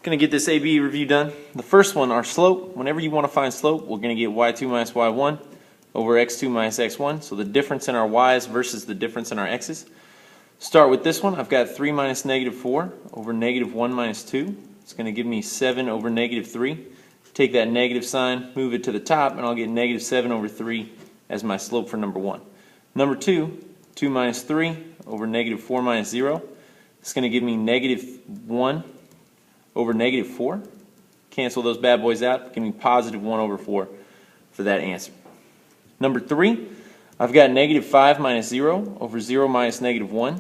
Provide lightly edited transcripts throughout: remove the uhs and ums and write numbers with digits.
Going to get this AB review done. The first one, our slope. Whenever you want to find slope, we're going to get y2 minus y1 over x2 minus x1. So the difference in our y's versus the difference in our x's. Start with this one. I've got 3 minus negative 4 over negative 1 minus 2. It's going to give me 7 over negative 3. Take that negative sign, move it to the top, and I'll get negative 7 over 3 as my slope for number 1. Number 2, 2 minus 3 over negative 4 minus 0. It's going to give me negative 1 over negative 4. Cancel those bad boys out. Give me positive 1 over 4 for that answer. Number 3, I've got negative 5 minus 0 over 0 minus negative 1.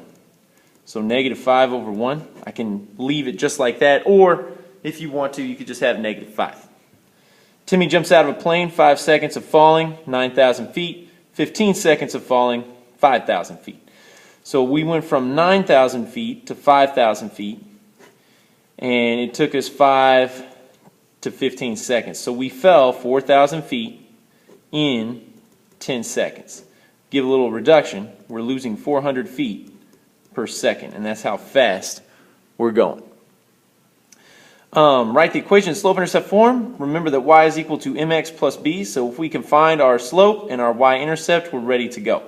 So negative 5 over 1. I can leave it just like that, or if you want to, you could just have negative 5. Timmy jumps out of a plane, 5 seconds of falling, 9,000 feet. 15 seconds of falling, 5,000 feet. So we went from 9,000 feet to 5,000 feet. And it took us 5 to 15 seconds. So we fell 4,000 feet in 10 seconds. Give a little reduction. We're losing 400 feet per second, and that's how fast we're going. Write the equation in slope-intercept form. Remember that y is equal to mx plus b. So if we can find our slope and our y-intercept, we're ready to go.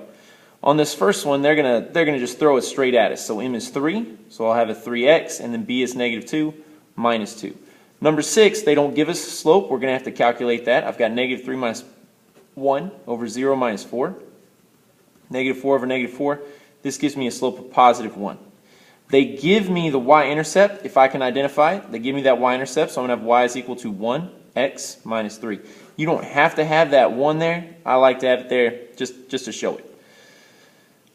On this first one, they're gonna just throw it straight at us. So m is 3, so I'll have a 3x, and then b is negative 2, minus 2. Number 6, they don't give us a slope. We're going to have to calculate that. I've got negative 3 minus 1 over 0 minus 4. Negative 4 over negative 4. This gives me a slope of positive 1. They give me the y-intercept, if I can identify it. They give me that y-intercept, so I'm going to have y is equal to 1x minus 3. You don't have to have that 1 there. I like to have it there just to show it.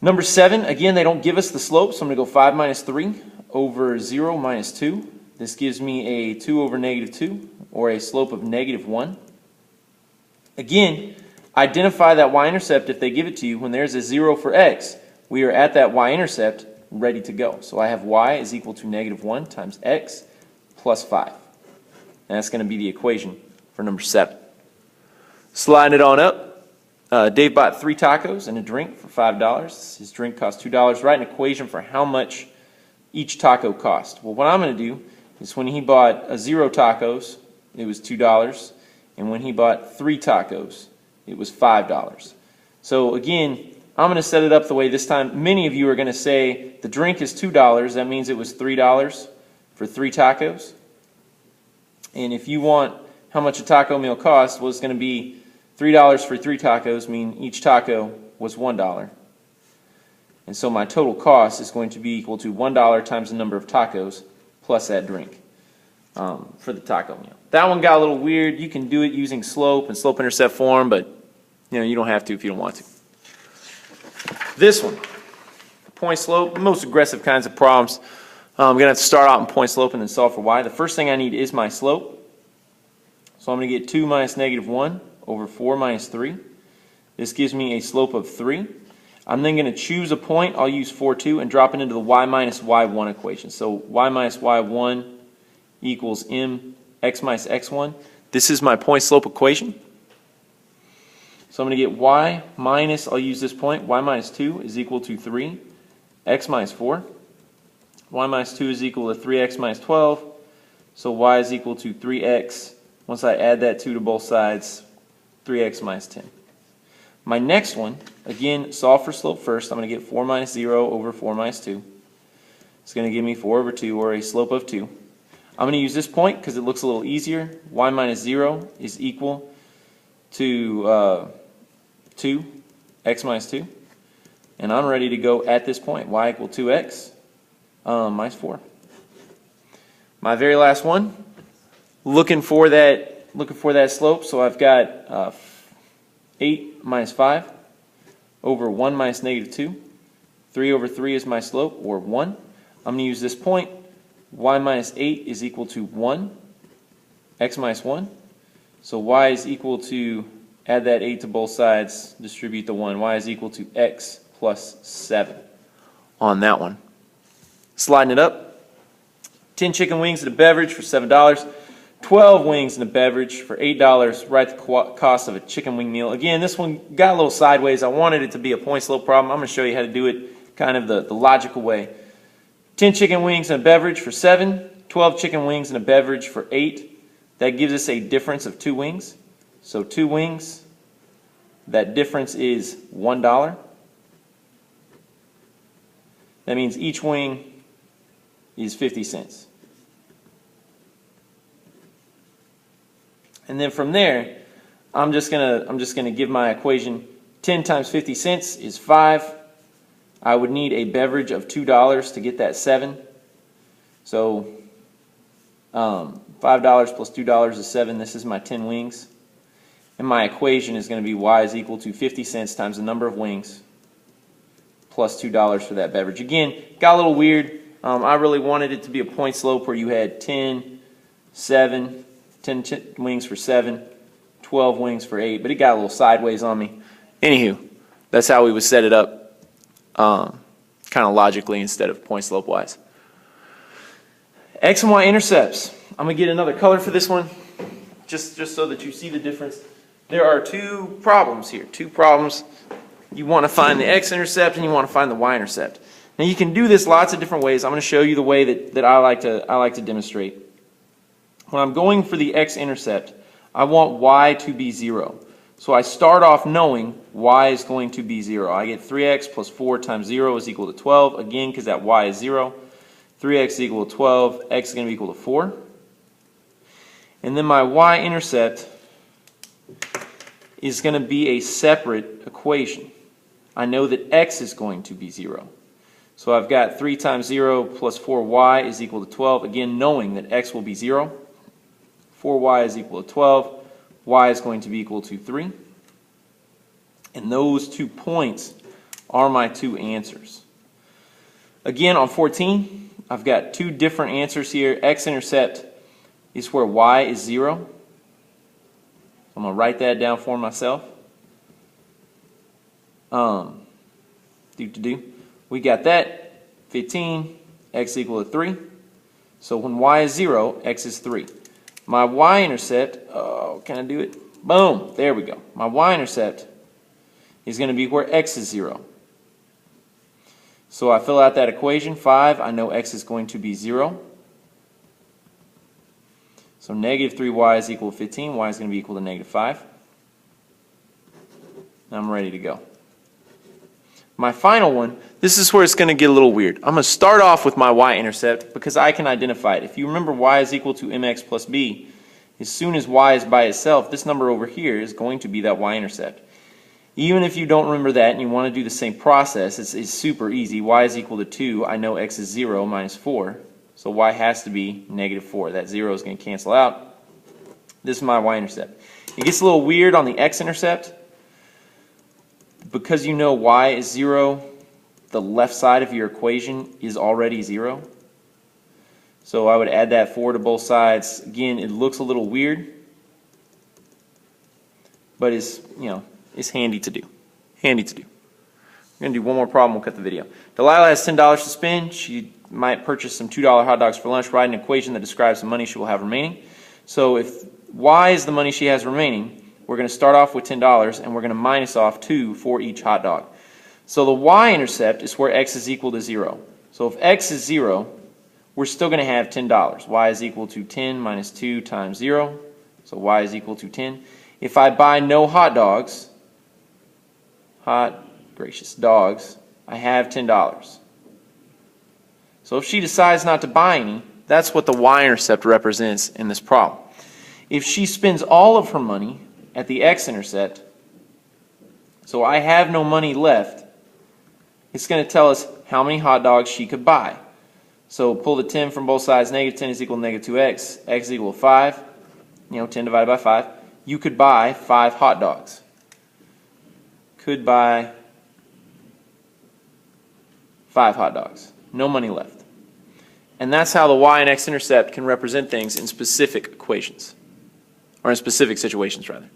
Number 7, again, they don't give us the slope, so I'm going to go 5 minus 3 over 0 minus 2. This gives me a 2 over negative 2, or a slope of negative 1. Again, identify that y-intercept if they give it to you. When there's a 0 for x, we are at that y-intercept ready to go. So I have y is equal to negative 1 times x plus 5. And that's going to be the equation for number 7. Sliding it on up. Dave bought 3 tacos and a drink for $5. His drink cost $2. Write an equation for how much each taco cost. Well, what I'm going to do is when he bought 0 tacos, it was $2. And when he bought 3 tacos, it was $5. So again, I'm going to set it up the way this time. Many of you are going to say the drink is $2. That means it was $3 for 3 tacos. And if you want how much a taco meal costs, well, it's going to be $3 for 3 tacos, mean each taco was $1. And so my total cost is going to be equal to $1 times the number of tacos plus that drink for the taco meal. That one got a little weird. You can do it using slope and slope-intercept form, but you don't have to if you don't want to. This one, point slope, the most aggressive kinds of problems. I'm going to have to start out in point slope and then solve for y. The first thing I need is my slope. So I'm going to get 2 minus negative 1 over 4 minus 3. This gives me a slope of 3. I'm then going to choose a point. I'll use 4, 2, and drop it into the y minus y1 equation. So y minus y1 equals mx minus x1. This is my point slope equation. So I'm going to get y minus, I'll use this point, y minus 2 is equal to 3, x minus 4. Y minus 2 is equal to 3x minus 12. So y is equal to 3x. Once I add that 2 to both sides, 3x minus 10. My next one, again, solve for slope first. I'm going to get 4 minus 0 over 4 minus 2. It's going to give me 4 over 2, or a slope of 2. I'm going to use this point because it looks a little easier. Y minus 0 is equal to 2, x minus 2. And I'm ready to go at this point. Y equal 2x minus 4. My very last one, looking for that slope. So I've got 8 minus 5 over 1 minus negative 2. 3 over 3 is my slope, or 1. I'm going to use this point. Y minus 8 is equal to 1, x minus 1. So y is equal to, add that 8 to both sides, distribute the 1. Y is equal to x plus 7 on that one. Sliding it up. 10 chicken wings and a beverage for $7. 12 wings and a beverage for $8. Write the cost of a chicken wing meal. Again, this one got a little sideways. I wanted it to be a point slope problem. I'm going to show you how to do it kind of the logical way. 10 chicken wings and a beverage for $7. 12 chicken wings and a beverage for 8. That gives us a difference of 2 wings. So 2 wings, that difference is $1. That means each wing is 50 cents. And then from there, I'm just gonna give my equation. 10 times 50 cents is 5. I would need a beverage of $2 to get that 7. So $5 plus $2 is 7. This is my 10 wings. And my equation is going to be y is equal to 50 cents times the number of wings plus $2 for that beverage. Again, got a little weird. I really wanted it to be a point slope where you had 10, 7, 10 wings for 7, 12 wings for 8, but it got a little sideways on me. Anywho, that's how we would set it up, kind of logically instead of point slope wise. X and Y intercepts. I'm going to get another color for this one, just so that you see the difference. There are 2 problems here. 2 problems. You want to find the x-intercept and you want to find the y-intercept. Now you can do this lots of different ways. I'm going to show you the way that I like to demonstrate. When I'm going for the x-intercept, I want y to be 0. So I start off knowing y is going to be 0. I get 3x plus 4 times 0 is equal to 12. Again, because that y is 0. 3x is equal to 12. X is going to be equal to 4. And then my y-intercept is going to be a separate equation. I know that x is going to be 0. So I've got 3 times 0 plus 4y is equal to 12. Again, knowing that x will be 0. 4y is equal to 12. Y is going to be equal to 3. And those 2 points are my 2 answers. Again, on 14, I've got 2 different answers here. X-intercept is where y is 0. I'm going to write that down for myself. We got that. 15, x equal to 3. So when y is 0, x is 3. My y-intercept, can I do it? Boom, there we go. My y-intercept is going to be where x is 0. So I fill out that equation, 5. I know x is going to be 0. So negative 3y is equal to 15. Y is going to be equal to negative 5. I'm ready to go. My final one, this is where it's going to get a little weird. I'm going to start off with my y-intercept because I can identify it. If you remember y is equal to mx plus b, as soon as y is by itself, this number over here is going to be that y-intercept. Even if you don't remember that and you want to do the same process, it's super easy. Y is equal to 2. I know x is 0 minus 4. So y has to be negative 4. That 0 is going to cancel out. This is my y-intercept. It gets a little weird on the x-intercept. Because you know y is 0, the left side of your equation is already 0. So I would add that 4 to both sides. Again, it looks a little weird, but it's handy to do. Handy to do. We're going to do one more problem, we'll cut the video. Delilah has $10 to spend. She might purchase some $2 hot dogs for lunch. Write an equation that describes the money she will have remaining. So if y is the money she has remaining, we're going to start off with $10 and we're going to minus off 2 for each hot dog. So the y-intercept is where x is equal to 0. So if x is 0, we're still going to have $10. Y is equal to 10 minus 2 times 0. So y is equal to 10. If I buy no hot dogs, dogs, I have $10. So if she decides not to buy any, that's what the y-intercept represents in this problem. If she spends all of her money at the x-intercept, so I have no money left, it's going to tell us how many hot dogs she could buy. So pull the 10 from both sides. Negative 10 is equal to negative 2x. X is equal to 5. 10 divided by 5. You could buy 5 hot dogs. Could buy 5 hot dogs. No money left. And that's how the y and x-intercept can represent things in specific equations. Or in specific situations, rather.